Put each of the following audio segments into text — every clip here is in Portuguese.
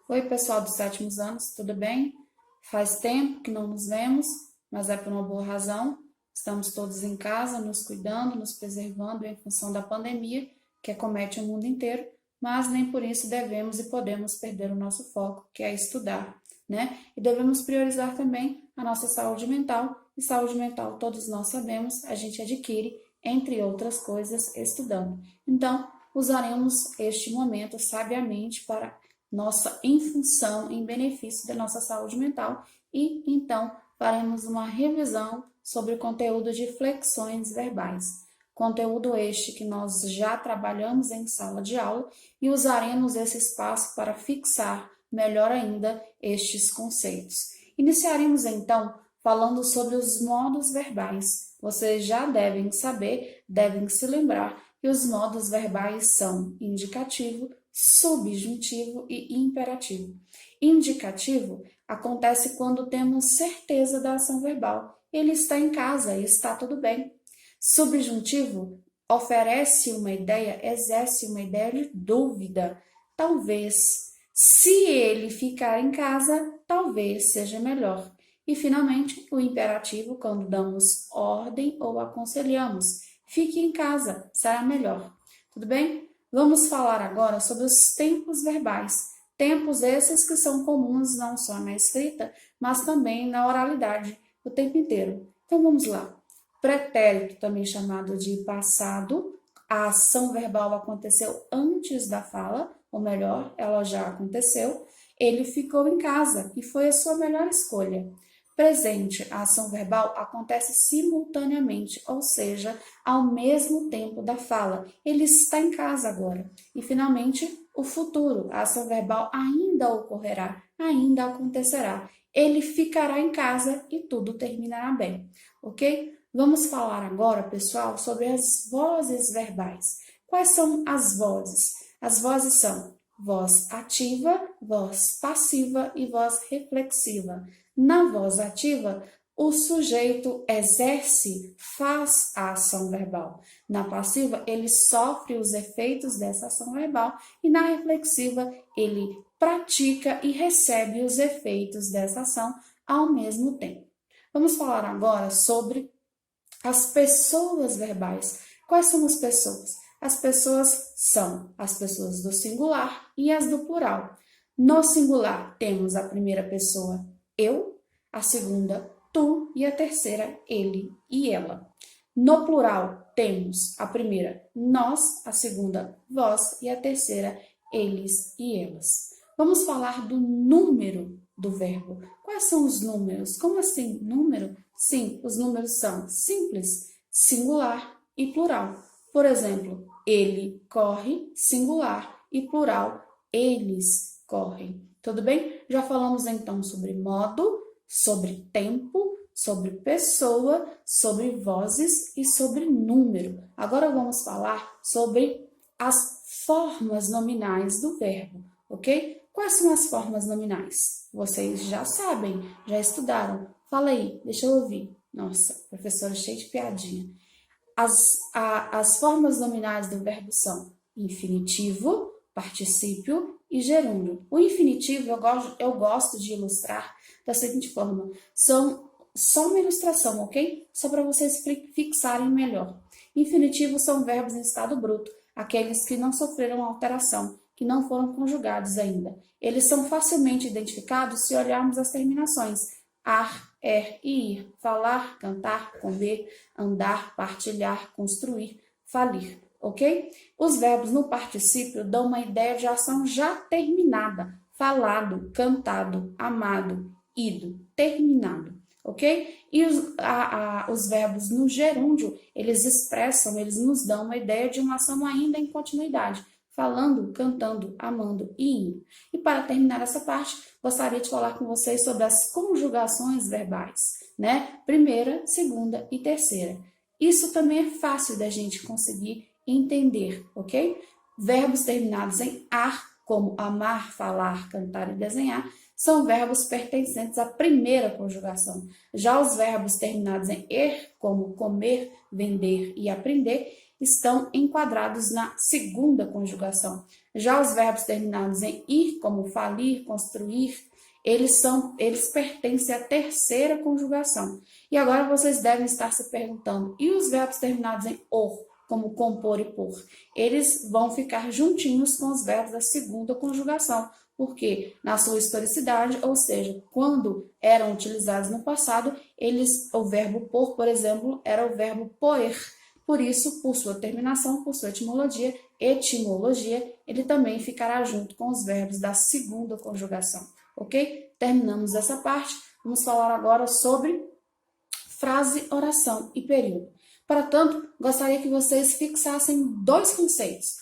Oi, pessoal dos sétimos anos, tudo bem? Faz tempo que não nos vemos, mas é por uma boa razão. Estamos todos em casa, nos cuidando, nos preservando em função da pandemia que acomete o mundo inteiro, mas nem por isso devemos e podemos perder o nosso foco, que é estudar, né? E devemos priorizar também a nossa saúde mental, e saúde mental, todos nós sabemos, a gente adquire, entre outras coisas, estudando. Então, usaremos este momento sabiamente para nossa em função, em benefício da nossa saúde mental e então faremos uma revisão sobre o conteúdo de flexões verbais. Conteúdo este que nós já trabalhamos em sala de aula e usaremos esse espaço para fixar melhor ainda estes conceitos. Iniciaremos então falando sobre os modos verbais. Vocês já devem saber, devem se lembrar que os modos verbais são indicativo, subjuntivo e imperativo. Indicativo acontece quando temos certeza da ação verbal. Ele está em casa e está tudo bem. Subjuntivo oferece uma ideia, exerce uma ideia de dúvida. Talvez. Se ele ficar em casa, talvez seja melhor. E, finalmente, o imperativo, quando damos ordem ou aconselhamos. Fique em casa, será melhor. Tudo bem? Vamos falar agora sobre os tempos verbais. Tempos esses que são comuns não só na escrita, mas também na oralidade, o tempo inteiro. Então vamos lá. Pretérito, também chamado de passado, a ação verbal aconteceu antes da fala, ou melhor, ela já aconteceu. Ele ficou em casa e foi a sua melhor escolha. Presente, a ação verbal acontece simultaneamente, ou seja, ao mesmo tempo da fala. Ele está em casa agora. E, finalmente, o futuro, a ação verbal ainda ocorrerá, ainda acontecerá. Ele ficará em casa e tudo terminará bem, ok? Vamos falar agora, pessoal, sobre as vozes verbais. Quais são as vozes? As vozes são voz ativa, voz passiva e voz reflexiva. Na voz ativa, o sujeito exerce, faz a ação verbal. Na passiva, ele sofre os efeitos dessa ação verbal e na reflexiva, ele pratica e recebe os efeitos dessa ação ao mesmo tempo. Vamos falar agora sobre as pessoas verbais. Quais são as pessoas? As pessoas são as pessoas do singular e as do plural. No singular, temos a primeira pessoa eu, a segunda tu e a terceira ele e ela. No plural, temos a primeira nós, a segunda vós e a terceira eles e elas. Vamos falar do número do verbo. Quais são os números? Como assim, número? Sim, os números são simples, singular e plural. Por exemplo, ele corre, singular, e plural, eles correm. Tudo bem? Já falamos então sobre modo, sobre tempo, sobre pessoa, sobre vozes e sobre número. Agora vamos falar sobre as formas nominais do verbo, ok? Quais são as formas nominais? Vocês já sabem, já estudaram. Fala aí, deixa eu ouvir. Nossa, professora cheia de piadinha. As formas nominais do verbo são infinitivo, particípio e gerúndio. O infinitivo eu gosto de ilustrar da seguinte forma. São só uma ilustração, ok? Só para vocês fixarem melhor. Infinitivos são verbos em estado bruto, aqueles que não sofreram alteração, que não foram conjugados ainda. Eles são facilmente identificados se olharmos as terminações ar, e ir, falar, cantar, comer, andar, partilhar, construir, falir, ok? Os verbos no particípio dão uma ideia de ação já terminada, falado, cantado, amado, ido, terminado, ok? E os verbos no gerúndio, eles expressam, eles nos dão uma ideia de uma ação ainda em continuidade, falando, cantando, amando e indo. E para terminar essa parte, gostaria de falar com vocês sobre as conjugações verbais, né? Primeira, segunda e terceira. Isso também é fácil da gente conseguir entender, ok? Verbos terminados em ar, como amar, falar, cantar e desenhar, são verbos pertencentes à primeira conjugação. Já os verbos terminados em er, como comer, vender e aprender, estão enquadrados na segunda conjugação. Já os verbos terminados em ir, como falir, construir, eles pertencem à terceira conjugação. E agora vocês devem estar se perguntando, e os verbos terminados em or, como compor e pôr? Eles vão ficar juntinhos com os verbos da segunda conjugação, porque na sua historicidade, ou seja, quando eram utilizados no passado, o verbo pôr, por exemplo, era o verbo poer. Por isso, por sua terminação, por sua etimologia, ele também ficará junto com os verbos da segunda conjugação, ok? Terminamos essa parte, vamos falar agora sobre frase, oração e período. Para tanto, gostaria que vocês fixassem dois conceitos: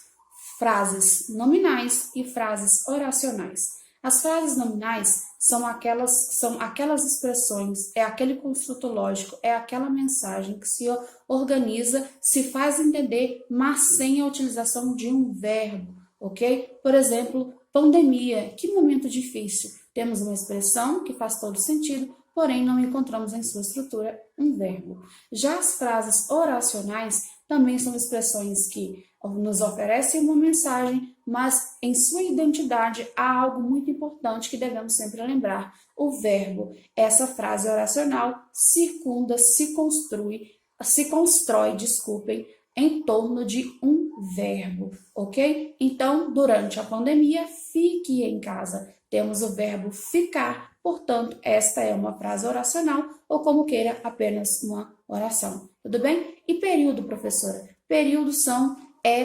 frases nominais e frases oracionais. As frases nominais são aquelas expressões, é aquele construto lógico, é aquela mensagem que se organiza, se faz entender, mas sem a utilização de um verbo, ok? Por exemplo, pandemia, que momento difícil. Temos uma expressão que faz todo sentido, porém não encontramos em sua estrutura um verbo. Já as frases oracionais também são expressões que nos oferecem uma mensagem, mas em sua identidade há algo muito importante que devemos sempre lembrar: o verbo. Essa frase oracional circunda, se constrói, em torno de um verbo, ok? Então, durante a pandemia, fique em casa. Temos o verbo ficar, portanto, esta é uma frase oracional, ou como queira, apenas uma oração. Tudo bem? E período, professora? Período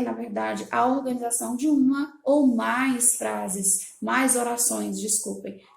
na verdade, a organização de uma ou mais frases, mais orações,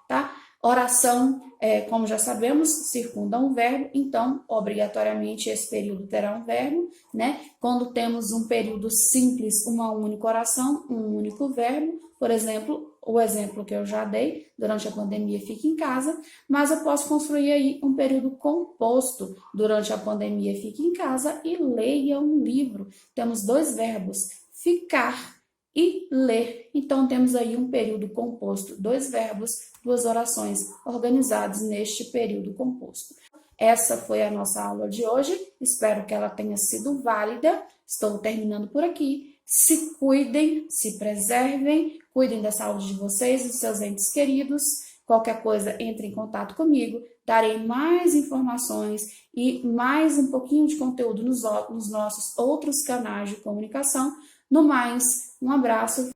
tá? Oração, como já sabemos, circunda um verbo, então, obrigatoriamente, esse período terá um verbo, né? Quando temos um período simples, uma única oração, um único verbo, por exemplo, o exemplo que eu já dei, durante a pandemia, fique em casa, mas eu posso construir aí um período composto: durante a pandemia, fique em casa e leia um livro. Temos dois verbos, ficar e ler. Então, temos aí um período composto, dois verbos, duas orações organizadas neste período composto. Essa foi a nossa aula de hoje, espero que ela tenha sido válida. Estou terminando por aqui. Se cuidem, se preservem, cuidem da saúde de vocês e dos seus entes queridos. Qualquer coisa, entre em contato comigo, darei mais informações e mais um pouquinho de conteúdo nos nossos outros canais de comunicação. No mais, um abraço,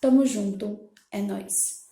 tamo junto, é nóis!